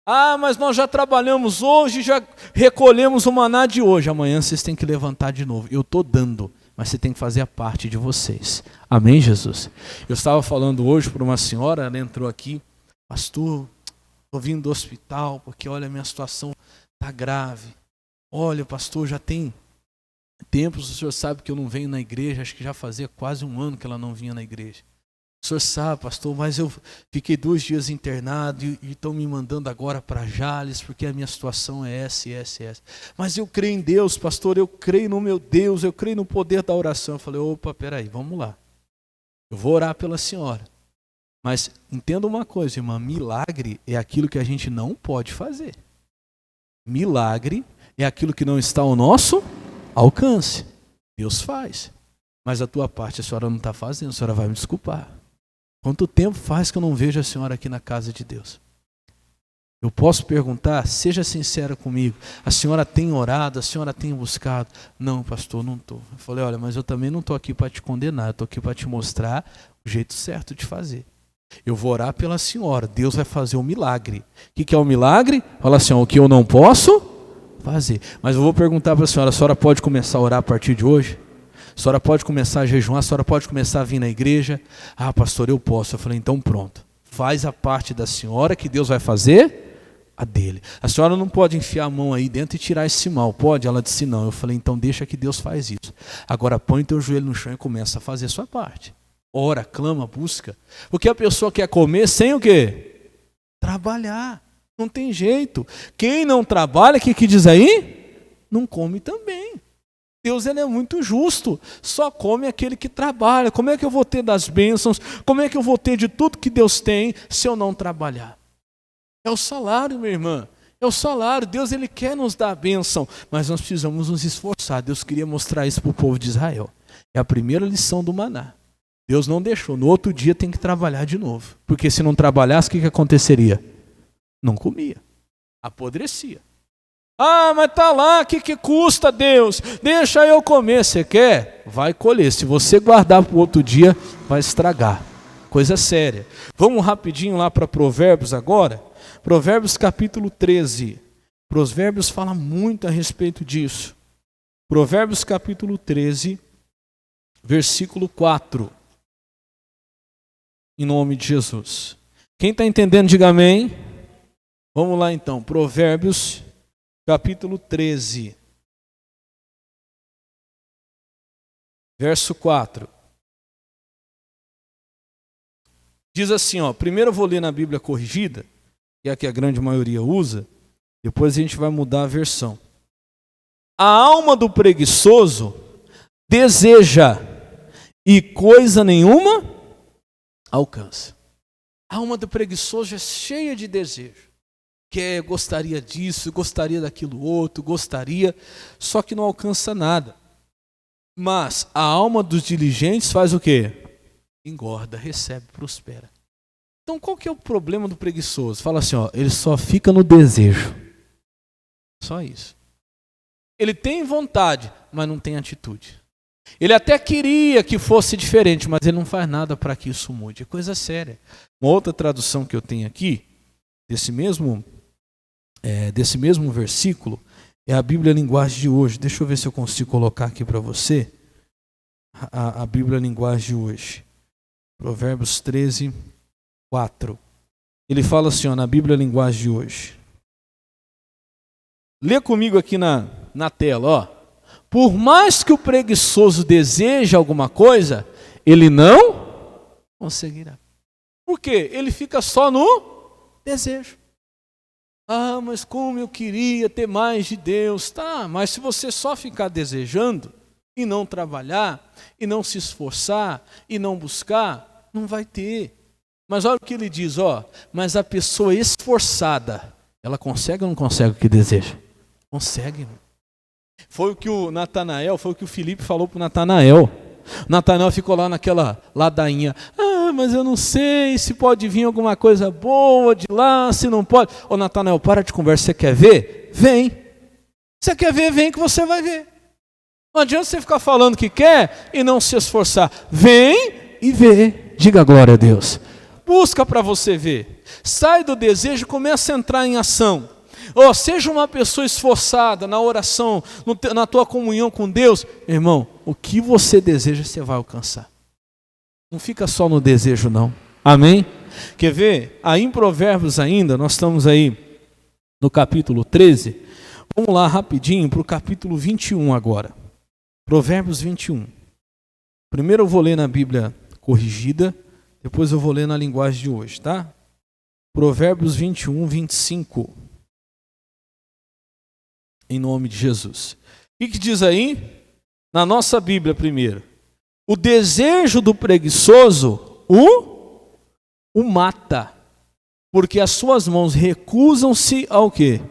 Ah, mas nós já trabalhamos hoje, já recolhemos o maná de hoje. Amanhã vocês têm que levantar de novo. Eu estou dando, mas você tem que fazer a parte de vocês. Amém, Jesus? Eu estava falando hoje para uma senhora, ela entrou aqui. Pastor, estou vindo do hospital, porque olha, a minha situação está grave. Olha, pastor, já tem tempos, o senhor sabe que eu não venho na igreja, acho que já fazia quase 1 ano que ela não vinha na igreja. O senhor sabe, pastor, mas eu fiquei 2 dias internado e estão me mandando agora para Jales, porque a minha situação é essa. Mas eu creio em Deus, pastor, eu creio no meu Deus, eu creio no poder da oração. Eu falei, opa, peraí, vamos lá. Eu vou orar pela senhora. Mas entenda uma coisa, irmã, milagre é aquilo que a gente não pode fazer. Milagre é aquilo que não está ao nosso alcance. Deus faz. Mas a tua parte a senhora não está fazendo, a senhora vai me desculpar. Quanto tempo faz que eu não vejo a senhora aqui na casa de Deus? Eu posso perguntar, seja sincera comigo, a senhora tem orado, a senhora tem buscado? Não, pastor, não estou. Eu falei, olha, mas eu também não estou aqui para te condenar, eu estou aqui para te mostrar o jeito certo de fazer. Eu vou orar pela senhora, Deus vai fazer um milagre. O que é o milagre? Fala assim, o que eu não posso fazer. Mas eu vou perguntar para a senhora pode começar a orar a partir de hoje? A senhora pode começar a jejuar, a senhora pode começar a vir na igreja? Ah, pastor, eu posso. Eu falei, então pronto. Faz a parte da senhora que Deus vai fazer a dele. A senhora não pode enfiar a mão aí dentro e tirar esse mal, pode? Ela disse não. Eu falei, então deixa que Deus faz isso. Agora põe teu joelho no chão e começa a fazer a sua parte. Ora, clama, busca. Porque a pessoa quer comer sem o quê? Trabalhar. Não tem jeito. Quem não trabalha, o que diz aí? Não come também. Deus ele é muito justo, só come aquele que trabalha. Como é que eu vou ter das bênçãos? Como é que eu vou ter de tudo que Deus tem se eu não trabalhar? É o salário, minha irmã, é o salário. Deus ele quer nos dar a bênção, mas nós precisamos nos esforçar. Deus queria mostrar isso para o povo de Israel. É a primeira lição do maná. Deus não deixou, no outro dia tem que trabalhar de novo. Porque se não trabalhasse, o que aconteceria? Não comia, apodrecia. Ah, mas tá lá, o que custa, Deus? Deixa eu comer. Você quer? Vai colher. Se você guardar para o outro dia, vai estragar. Coisa séria. Vamos rapidinho lá para Provérbios agora. Provérbios capítulo 13. Provérbios fala muito a respeito disso. Provérbios capítulo 13, versículo 4. Em nome de Jesus. Quem está entendendo, diga amém. Vamos lá então, Provérbios, capítulo 13, verso 4. Diz assim, ó, primeiro eu vou ler na Bíblia corrigida, que é a que a grande maioria usa, depois a gente vai mudar a versão. A alma do preguiçoso deseja e coisa nenhuma alcança. A alma do preguiçoso é cheia de desejo. Gostaria disso, gostaria daquilo outro, só que não alcança nada. Mas a alma dos diligentes faz o quê? Engorda, recebe, prospera. Então qual que é o problema do preguiçoso? Fala assim, ó, ele só fica no desejo. Só isso. Ele tem vontade, mas não tem atitude. Ele até queria que fosse diferente, mas ele não faz nada para que isso mude. É coisa séria. Uma outra tradução que eu tenho aqui, desse mesmo versículo, é a Bíblia Linguagem de hoje. Deixa eu ver se eu consigo colocar aqui para você a Bíblia Linguagem de hoje. Provérbios 13, 4. Ele fala assim, ó, na Bíblia Linguagem de hoje. Lê comigo aqui na tela, ó. Por mais que o preguiçoso deseje alguma coisa, ele não conseguirá. Por quê? Ele fica só no desejo. Ah, mas como eu queria ter mais de Deus. Tá, mas se você só ficar desejando e não trabalhar, e não se esforçar, e não buscar, não vai ter. Mas olha o que ele diz, ó. Mas a pessoa esforçada, ela consegue ou não consegue o que deseja? Consegue. Foi o que o Filipe falou para o Natanael. Natanael ficou lá naquela ladainha. Ah, mas eu não sei se pode vir alguma coisa boa de lá, se não pode. Ô Natanael, para de conversa, você quer ver? Vem. Você quer ver? Vem que você vai ver. Não adianta você ficar falando que quer e não se esforçar. Vem e vê. Diga glória a Deus. Busca para você ver. Sai do desejo e começa a entrar em ação. Seja uma pessoa esforçada na oração, na tua comunhão com Deus. Irmão, o que você deseja, você vai alcançar. Não fica só no desejo, não. Amém? Quer ver? Aí em Provérbios ainda, nós estamos aí no capítulo 13. Vamos lá rapidinho para o capítulo 21 agora. Provérbios 21. Primeiro eu vou ler na Bíblia corrigida, depois eu vou ler na linguagem de hoje, tá? Provérbios 21, 25. Em nome de Jesus. O que diz aí? Na nossa Bíblia primeiro. O desejo do preguiçoso o mata, porque as suas mãos recusam-se ao quê?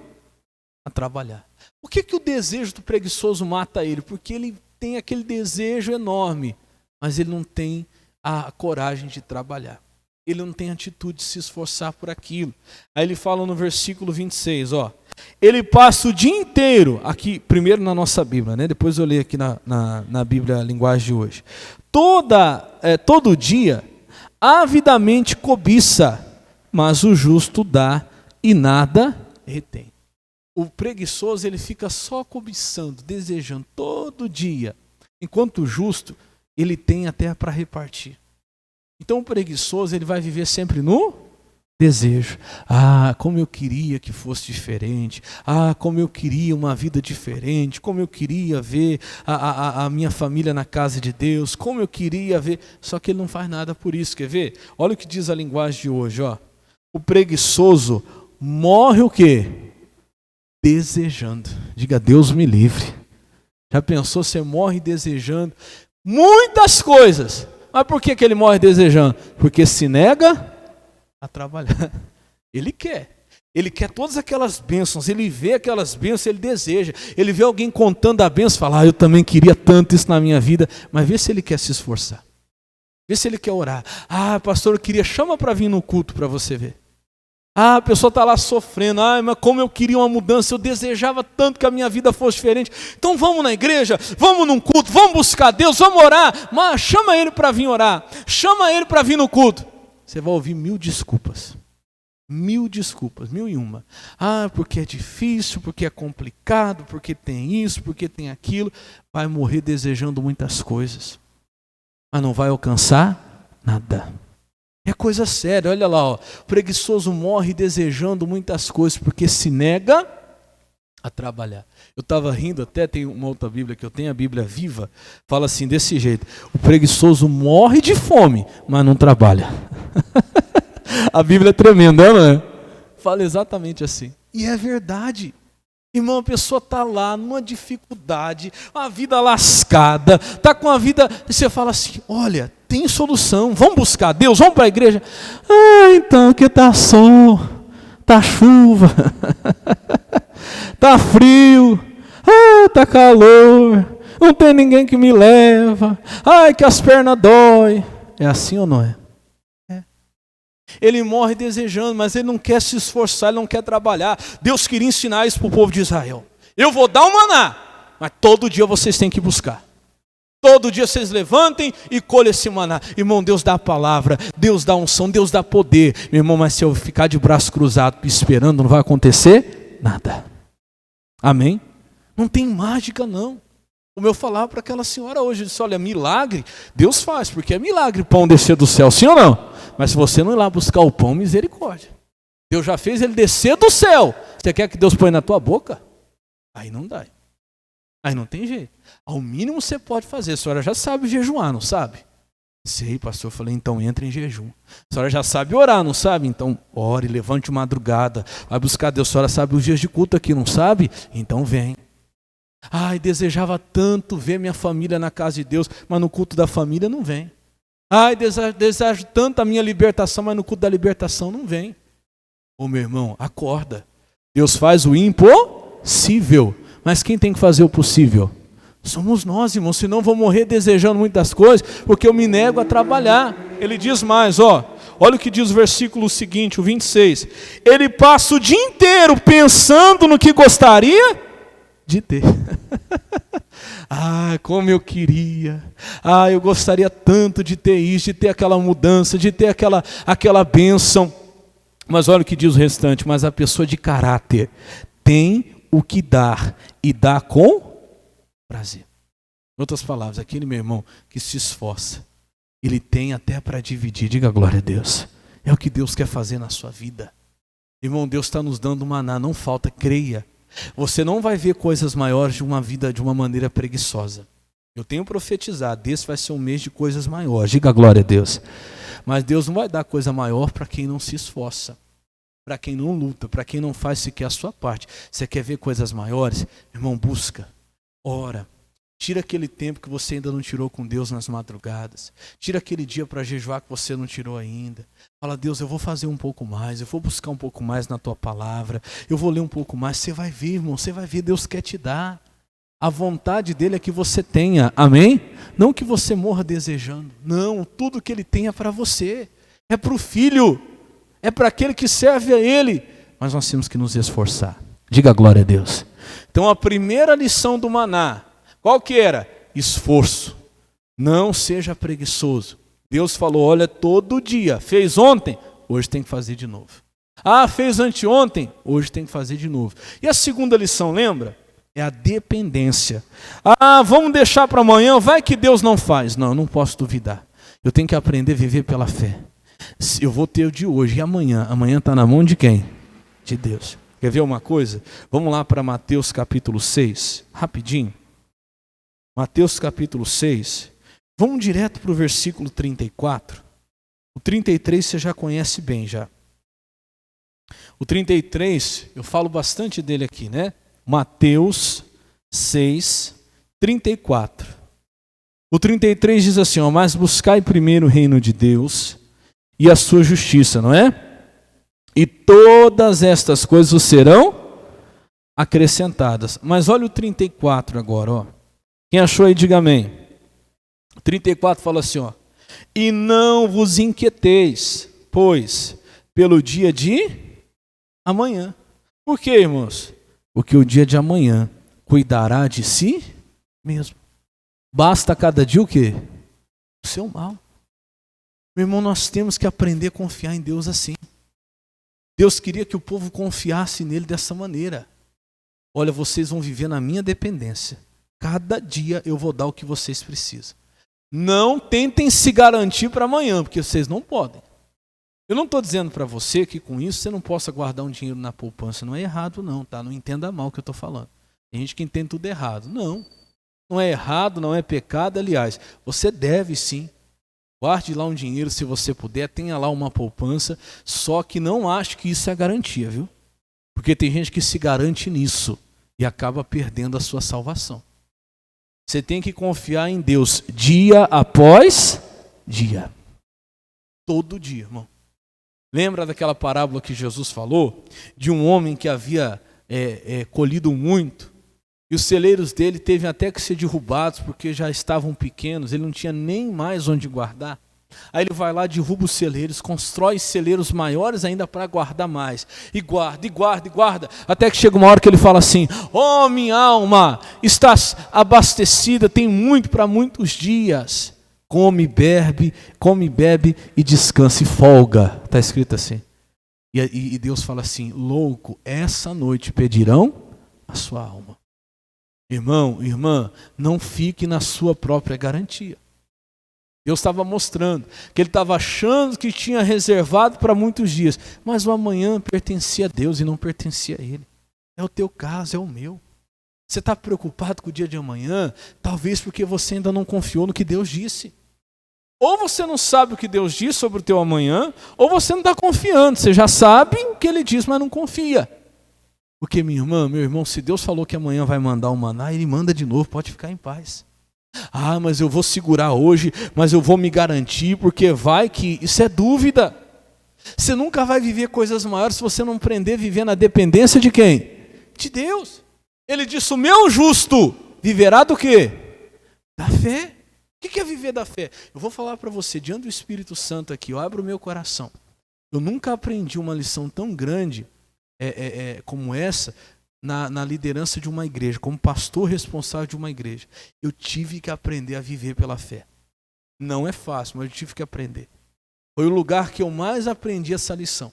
A trabalhar. Por que o desejo do preguiçoso mata ele? Porque ele tem aquele desejo enorme, mas ele não tem a coragem de trabalhar. Ele não tem atitude de se esforçar por aquilo. Aí ele fala no versículo 26, ó. Ele passa o dia inteiro, aqui, primeiro na nossa Bíblia, né? Depois eu leio aqui na Bíblia Linguagem de hoje. Todo dia, avidamente cobiça, mas o justo dá e nada retém. O preguiçoso, ele fica só cobiçando, desejando todo dia, enquanto o justo, ele tem até para repartir. Então o preguiçoso, ele vai viver sempre no desejo. Ah, como eu queria que fosse diferente. Ah, como eu queria uma vida diferente. Como eu queria ver a minha família na casa de Deus. Como eu queria ver. Só que ele não faz nada por isso. Quer ver? Olha o que diz a linguagem de hoje. Ó. O preguiçoso morre o quê? Desejando. Diga, Deus me livre. Já pensou? Você morre desejando muitas coisas. Mas por que ele morre desejando? Porque se nega a trabalhar. Ele quer todas aquelas bênçãos, ele vê aquelas bênçãos, ele deseja, ele vê alguém contando a bênção, fala, eu também queria tanto isso na minha vida, mas vê se ele quer se esforçar, vê se ele quer orar. Ah, pastor, eu queria, chama para vir no culto para você ver. Ah, a pessoa está lá sofrendo, mas como eu queria uma mudança, eu desejava tanto que a minha vida fosse diferente. Então vamos na igreja, vamos num culto, vamos buscar Deus, vamos orar, mas chama ele para vir orar, chama ele para vir no culto. Você vai ouvir 1000 desculpas. 1001. Ah, porque é difícil, porque é complicado, porque tem isso, porque tem aquilo. Vai morrer desejando muitas coisas. Mas não vai alcançar nada. É coisa séria, olha lá, ó. O preguiçoso morre desejando muitas coisas porque se nega a trabalhar. Eu estava rindo, até tem uma outra Bíblia que eu tenho, a Bíblia Viva, fala assim, desse jeito: o preguiçoso morre de fome, mas não trabalha. A Bíblia é tremenda, não é? Fala exatamente assim. E é verdade. Irmão, a pessoa está lá numa dificuldade, uma vida lascada, está com a vida, e você fala assim, olha, tem solução, vamos buscar Deus, vamos para a igreja. Ah, então, que está sol, está chuva, está frio, está calor, não tem ninguém que me leva, ai que as pernas dói. É assim ou não é? Ele morre desejando, mas ele não quer se esforçar, ele não quer trabalhar. Deus queria ensinar isso para o povo de Israel. Eu vou dar um maná, mas todo dia vocês têm que buscar. Todo dia vocês levantem e colhem esse maná. Irmão, Deus dá a palavra, Deus dá unção, Deus dá poder. Meu irmão, mas se eu ficar de braço cruzado esperando, não vai acontecer nada. Amém? Não tem mágica não. Como eu falava para aquela senhora hoje, eu disse, olha, milagre, Deus faz, porque é milagre pão descer do céu, sim ou não? Mas se você não ir lá buscar o pão, misericórdia. Deus já fez ele descer do céu. Você quer que Deus põe na tua boca? Aí não dá. Aí não tem jeito. Ao mínimo você pode fazer. A senhora já sabe jejuar, não sabe? Sei, pastor. Eu falei, então entra em jejum. A senhora já sabe orar, não sabe? Então ore, levante madrugada. Vai buscar Deus. A senhora sabe os dias de culto aqui, não sabe? Então vem. Ai, desejava tanto ver minha família na casa de Deus, mas no culto da família não vem. Ai, desejo tanto a minha libertação, mas no culto da libertação não vem. Ô meu irmão, acorda. Deus faz o impossível, mas quem tem que fazer o possível? Somos nós, irmãos, senão vou morrer desejando muitas coisas, porque eu me nego a trabalhar. Ele diz mais, olha o que diz o versículo seguinte, o 26. Ele passa o dia inteiro pensando no que gostaria de ter. Ah, como eu queria. Ah, eu gostaria tanto de ter isso, de ter aquela mudança, de ter aquela bênção. Mas olha o que diz o restante. Mas a pessoa de caráter tem o que dar e dá com prazer. Em outras palavras, aquele meu irmão que se esforça, ele tem até para dividir. Diga glória a Deus. É o que Deus quer fazer na sua vida. Irmão, Deus está nos dando maná, não falta, creia. Você não vai ver coisas maiores de uma vida de uma maneira preguiçosa. Eu tenho profetizado, esse vai ser um mês de coisas maiores. Diga glória a Deus. Mas Deus não vai dar coisa maior para quem não se esforça, para quem não luta, para quem não faz sequer a sua parte. Você quer ver coisas maiores? Irmão, busca, ora. Tira aquele tempo que você ainda não tirou com Deus nas madrugadas. Tira aquele dia para jejuar que você não tirou ainda. Fala, Deus, eu vou fazer um pouco mais, eu vou buscar um pouco mais na tua palavra, eu vou ler um pouco mais. Você vai ver, irmão, você vai ver, Deus quer te dar. A vontade dele é que você tenha, amém? Não que você morra desejando. Não, tudo que ele tem é para você. É para o filho, é para aquele que serve a ele. Mas nós temos que nos esforçar. Diga glória a Deus. Então a primeira lição do maná, qual que era? Esforço. Não seja preguiçoso. Deus falou, olha, todo dia. Fez ontem, hoje tem que fazer de novo. Ah, fez anteontem, hoje tem que fazer de novo. E a segunda lição, lembra? É a dependência. Ah, vamos deixar para amanhã, vai que Deus não faz. Não, eu não posso duvidar. Eu tenho que aprender a viver pela fé. Eu vou ter o de hoje e amanhã. Amanhã está na mão de quem? De Deus. Quer ver uma coisa? Vamos lá para Mateus capítulo 6, rapidinho. Mateus capítulo 6, vamos direto para o versículo 34. O 33 você já conhece bem já. O 33, eu falo bastante dele aqui, né? Mateus 6, 34. O 33 diz assim, ó, mas buscai primeiro o reino de Deus e a sua justiça, não é? E todas estas coisas vos serão acrescentadas. Mas olha o 34 agora, ó. Quem achou aí, diga amém. 34 fala assim, ó. E não vos inquieteis, pois, pelo dia de amanhã. Por quê, irmãos? Porque o dia de amanhã cuidará de si mesmo. Basta cada dia o quê? O seu mal. Meu irmão, nós temos que aprender a confiar em Deus assim. Deus queria que o povo confiasse nele dessa maneira. Olha, vocês vão viver na minha dependência. Cada dia eu vou dar o que vocês precisam. Não tentem se garantir para amanhã, porque vocês não podem. Eu não estou dizendo para você que com isso você não possa guardar um dinheiro na poupança. Não é errado não, tá? Não entenda mal o que eu estou falando. Tem gente que entende tudo errado. Não, não é errado, não é pecado. Aliás, você deve sim. Guarde lá um dinheiro se você puder, tenha lá uma poupança. Só que não ache que isso é garantia, viu? Porque tem gente que se garante nisso e acaba perdendo a sua salvação. Você tem que confiar em Deus dia após dia. Todo dia, irmão. Lembra daquela parábola que Jesus falou? De um homem que havia colhido muito. E os celeiros dele teve até que ser derrubados porque já estavam pequenos. Ele não tinha nem mais onde guardar. Aí ele vai lá, derruba os celeiros, constrói celeiros maiores ainda para guardar mais. E guarda, e guarda, e guarda. Até que chega uma hora que ele fala assim: ó, minha alma, estás abastecida, tem muito para muitos dias. Come, bebe e descansa e folga. Está escrito assim. E Deus fala assim: louco, essa noite pedirão a sua alma. Irmão, irmã, não fique na sua própria garantia. Deus estava mostrando que ele estava achando que tinha reservado para muitos dias, mas o amanhã pertencia a Deus e não pertencia a ele. É o teu caso, é o meu. Você está preocupado com o dia de amanhã, talvez porque você ainda não confiou no que Deus disse. Ou você não sabe o que Deus diz sobre o teu amanhã, ou você não está confiando. Você já sabe o que ele diz, mas não confia. Porque minha irmã, meu irmão, se Deus falou que amanhã vai mandar o maná, ele manda de novo, pode ficar em paz. Ah, mas eu vou segurar hoje, mas eu vou me garantir, porque vai que... Isso é dúvida. Você nunca vai viver coisas maiores se você não aprender a viver na dependência de quem? De Deus. Ele disse: o meu justo viverá do quê? Da fé. O que é viver da fé? Eu vou falar para você, diante do Espírito Santo aqui, eu abro o meu coração. Eu nunca aprendi uma lição tão grande como essa na liderança de uma igreja, como pastor responsável de uma igreja. Eu tive que aprender a viver pela fé. Não é fácil, mas eu tive que aprender. Foi o lugar que eu mais aprendi essa lição.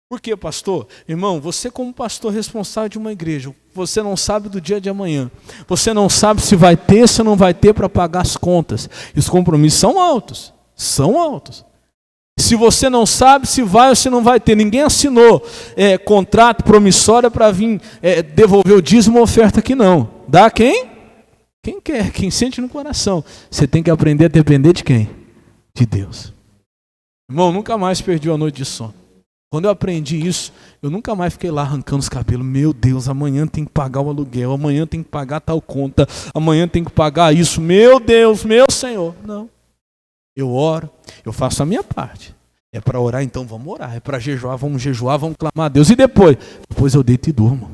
Por quê, pastor? Irmão, você como pastor responsável de uma igreja, você não sabe do dia de amanhã. Você não sabe se vai ter, se não vai ter para pagar as contas. E os compromissos são altos. São altos. Se você não sabe se vai ou se não vai ter, ninguém assinou contrato promissório para vir devolver o dízimo ou oferta aqui não. Dá quem? Quem quer, quem sente no coração. Você tem que aprender a depender de quem? De Deus. Irmão, nunca mais perdi uma noite de sono. Quando eu aprendi isso, eu nunca mais fiquei lá arrancando os cabelos. Meu Deus, amanhã tem que pagar o aluguel, amanhã tem que pagar tal conta, amanhã tem que pagar isso. Meu Deus, meu Senhor. Não. Eu oro, eu faço a minha parte. É para orar, então vamos orar. É para jejuar, vamos clamar a Deus. E depois eu deito e durmo.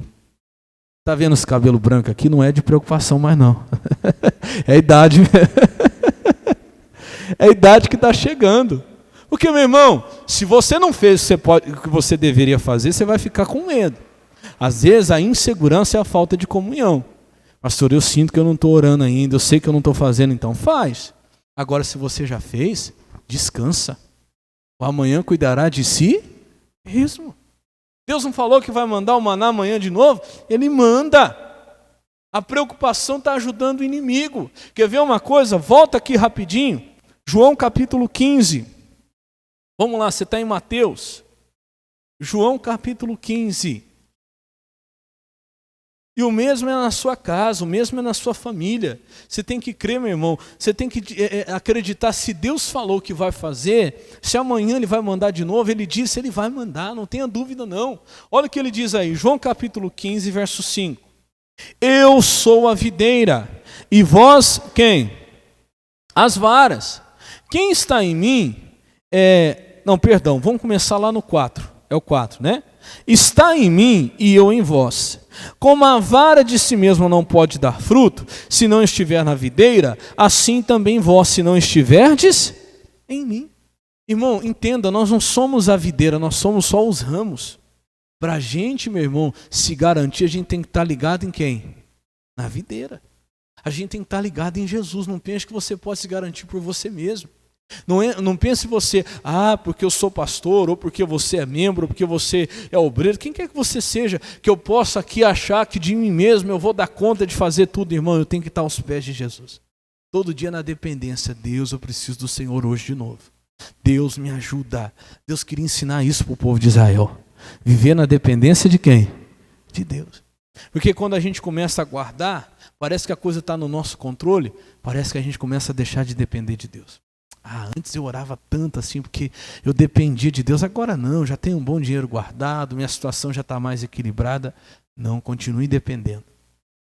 Está vendo esse cabelo branco aqui? Não é de preocupação mais não. É a idade. É a idade que está chegando. Porque, meu irmão, se você não fez o que você deveria fazer, você vai ficar com medo. Às vezes a insegurança é a falta de comunhão. Pastor, eu sinto que eu não estou orando ainda, eu sei que eu não estou fazendo, então faz. Agora, se você já fez, descansa. O amanhã cuidará de si mesmo. Deus não falou que vai mandar o maná amanhã de novo? Ele manda. A preocupação está ajudando o inimigo. Quer ver uma coisa? Volta aqui rapidinho. João capítulo 15. Vamos lá, você está em Mateus. João capítulo 15. E o mesmo é na sua casa, o mesmo é na sua família. Você tem que crer, meu irmão. Você tem que acreditar. Se Deus falou que vai fazer, se amanhã Ele vai mandar de novo, Ele disse, Ele vai mandar, não tenha dúvida não. Olha o que Ele diz aí, João capítulo 15, verso 5. Eu sou a videira, e vós quem? As varas. Quem está em mim vamos começar lá no 4. É o 4, né? Está em mim e eu em vós. Como a vara de si mesma não pode dar fruto, se não estiver na videira, assim também vós, se não estiverdes em mim. Irmão, entenda, nós não somos a videira, nós somos só os ramos. Para a gente, meu irmão, se garantir, a gente tem que estar ligado em quem? Na videira. A gente tem que estar ligado em Jesus. Não pense que você pode se garantir por você mesmo. Não pense você, porque eu sou pastor, ou porque você é membro, ou porque você é obreiro, quem quer que você seja, que eu possa aqui achar que de mim mesmo eu vou dar conta de fazer tudo, irmão. Eu tenho que estar aos pés de Jesus. Todo dia na dependência. Deus, eu preciso do Senhor hoje de novo. Deus me ajuda. Deus queria ensinar isso para o povo de Israel. Viver na dependência de quem? De Deus. Porque quando a gente começa a guardar, parece que a coisa está no nosso controle, parece que a gente começa a deixar de depender de Deus. Antes eu orava tanto assim, porque eu dependia de Deus, agora não, já tenho um bom dinheiro guardado, minha situação já está mais equilibrada. Não, continue dependendo.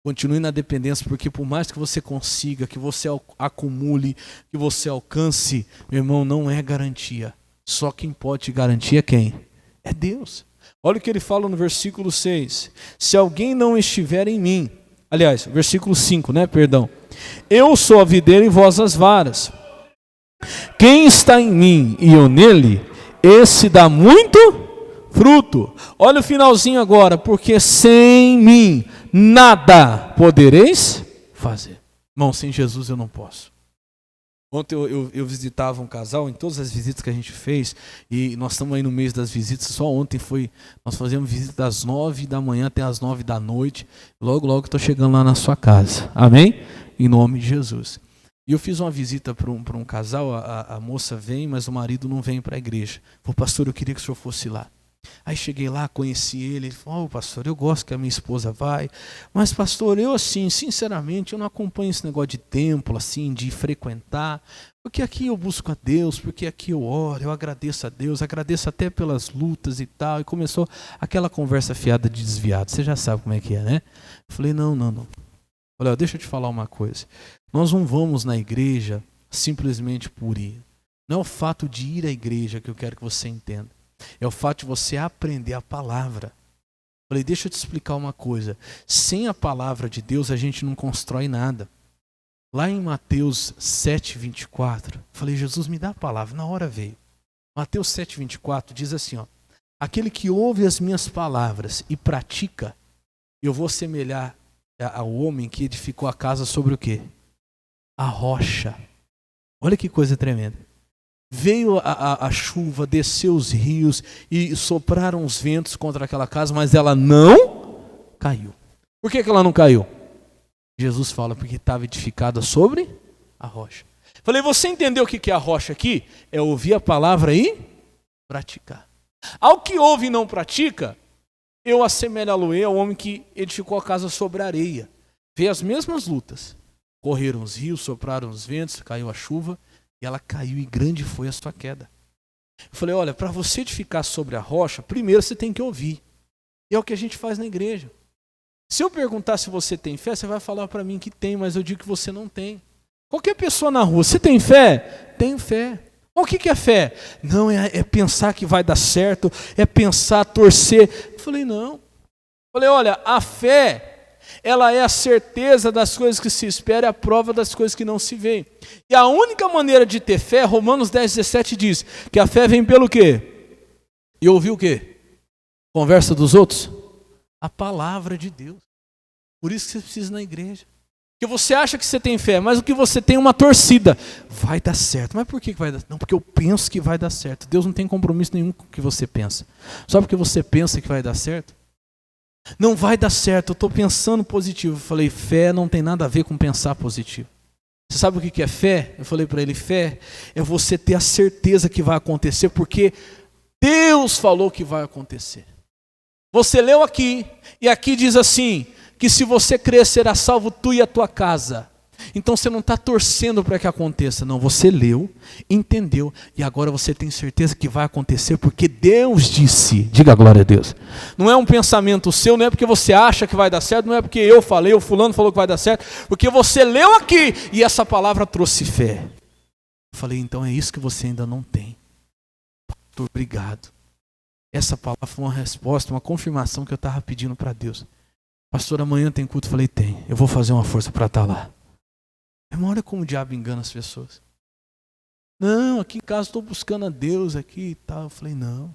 Continue na dependência, porque por mais que você consiga, que você acumule, que você alcance, meu irmão, não é garantia. Só quem pode te garantir é quem? É Deus. Olha o que ele fala no versículo 6. Se alguém não estiver em mim, aliás, versículo 5, perdão. Eu sou a videira e vós as varas. Quem está em mim e eu nele, esse dá muito fruto. Olha o finalzinho agora. Porque sem mim nada podereis fazer. Irmão, sem Jesus eu não posso. Ontem eu visitava um casal, em todas as visitas que a gente fez, e nós estamos aí no mês das visitas, só ontem nós fazíamos visita das 9 da manhã até as 9 da noite, logo estou chegando lá na sua casa, amém? Em nome de Jesus. E eu fiz uma visita para um casal, a moça vem, mas o marido não vem para a igreja. Falei, pastor, eu queria que o senhor fosse lá. Aí cheguei lá, conheci ele falou, pastor, eu gosto que a minha esposa vai, mas pastor, eu assim, sinceramente, eu não acompanho esse negócio de templo, assim, de frequentar, porque aqui eu busco a Deus, porque aqui eu oro, eu agradeço a Deus, agradeço até pelas lutas e tal, e começou aquela conversa fiada de desviado, você já sabe como é que é, né? Eu falei, não. Olha, deixa eu te falar uma coisa, nós não vamos na igreja simplesmente por ir, não é o fato de ir à igreja que eu quero que você entenda. É o fato de você aprender a palavra. Falei, deixa eu te explicar uma coisa. Sem a palavra de Deus, a gente não constrói nada. Lá em Mateus 7:24, falei, Jesus, me dá a palavra. Na hora veio. Mateus 7:24 diz assim, aquele que ouve as minhas palavras e pratica, eu vou semelhar ao homem que edificou a casa sobre o quê? A rocha. Olha que coisa tremenda. Veio a chuva, desceu os rios e sopraram os ventos contra aquela casa, mas ela não caiu. Por que ela não caiu? Jesus fala, porque estava edificada sobre a rocha. Falei, você entendeu o que é a rocha aqui? É ouvir a palavra e praticar. Ao que ouve e não pratica, eu assemelho-lo ao homem que edificou a casa sobre a areia. Veio as mesmas lutas. Correram os rios, sopraram os ventos, caiu a chuva. E ela caiu e grande foi a sua queda. Eu falei, olha, para você edificar sobre a rocha, primeiro você tem que ouvir. E é o que a gente faz na igreja. Se eu perguntar se você tem fé, você vai falar para mim que tem, mas eu digo que você não tem. Qualquer pessoa na rua, você tem fé? Tenho fé. O que é fé? Não, é pensar que vai dar certo, é pensar, torcer. Eu falei, não. Eu falei, olha, a fé, ela é a certeza das coisas que se espera e a prova das coisas que não se vê. E a única maneira de ter fé, Romanos 10:17 diz, que a fé vem pelo quê? E ouvir o quê? Conversa dos outros? A palavra de Deus. Por isso que você precisa ir na igreja. Porque você acha que você tem fé, mas o que você tem é uma torcida. Vai dar certo. Mas por que vai dar certo? Não, porque eu penso que vai dar certo. Deus não tem compromisso nenhum com o que você pensa. Só porque você pensa que vai dar certo? Não vai dar certo, eu estou pensando positivo. Eu falei, fé não tem nada a ver com pensar positivo. Você sabe o que é fé? Eu falei para ele, fé é você ter a certeza que vai acontecer, porque Deus falou que vai acontecer. Você leu aqui, e aqui diz assim, que se você crer, será salvo tu e a tua casa. Então você não está torcendo para que aconteça, não, você leu, entendeu, e agora você tem certeza que vai acontecer, porque Deus disse, diga glória a Deus. Não é um pensamento seu, não é porque você acha que vai dar certo, não é porque eu falei, o fulano falou que vai dar certo, porque você leu aqui, e essa palavra trouxe fé. Eu falei, então é isso que você ainda não tem. Pastor, obrigado. Essa palavra foi uma resposta, uma confirmação que eu estava pedindo para Deus. Pastor, amanhã tem culto? Eu falei, tem, eu vou fazer uma força para estar lá. Irmão, olha como o diabo engana as pessoas. Não, aqui em casa estou buscando a Deus aqui e tal. Eu falei, não.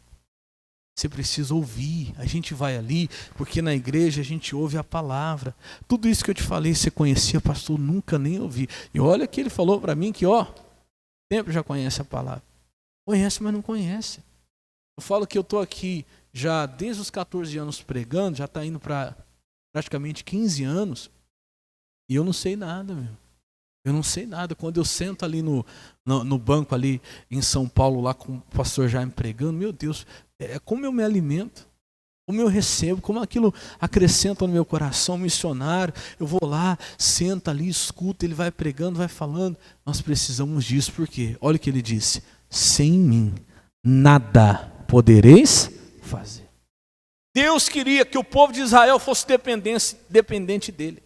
Você precisa ouvir. A gente vai ali, porque na igreja a gente ouve a palavra. Tudo isso que eu te falei, você conhecia, pastor, nunca nem ouvi. E olha que ele falou para mim que, sempre já conhece a palavra. Conhece, mas não conhece. Eu falo que eu estou aqui já desde os 14 anos pregando, já está indo para praticamente 15 anos, e eu não sei nada, meu. Eu não sei nada. Quando eu sento ali no banco ali em São Paulo, lá com o pastor Jaime pregando, meu Deus, é como eu me alimento, como eu recebo, como aquilo acrescenta no meu coração, missionário. Eu vou lá, sento ali, escuto, ele vai pregando, vai falando. Nós precisamos disso, porque olha o que ele disse: sem mim nada podereis fazer. Deus queria que o povo de Israel fosse dependente dele.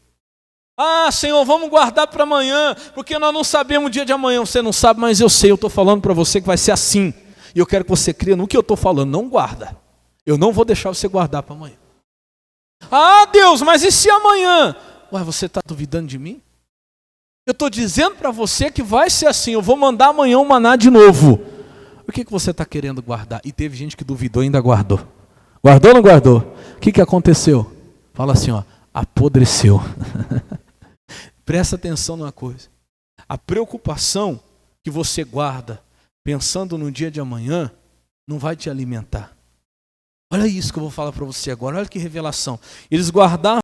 Ah, Senhor, vamos guardar para amanhã, porque nós não sabemos o dia de amanhã. Você não sabe, mas eu sei, eu estou falando para você que vai ser assim. E eu quero que você creia no que eu estou falando, não guarda. Eu não vou deixar você guardar para amanhã. Ah, Deus, mas e se amanhã? Ué, você está duvidando de mim? Eu estou dizendo para você que vai ser assim, eu vou mandar amanhã um maná de novo. O que você está querendo guardar? E teve gente que duvidou e ainda guardou. Guardou ou não guardou? O que aconteceu? Fala assim, ó, apodreceu. Presta atenção numa coisa. A preocupação que você guarda pensando no dia de amanhã não vai te alimentar. Olha isso que eu vou falar para você agora. Olha que revelação. Eles guardavam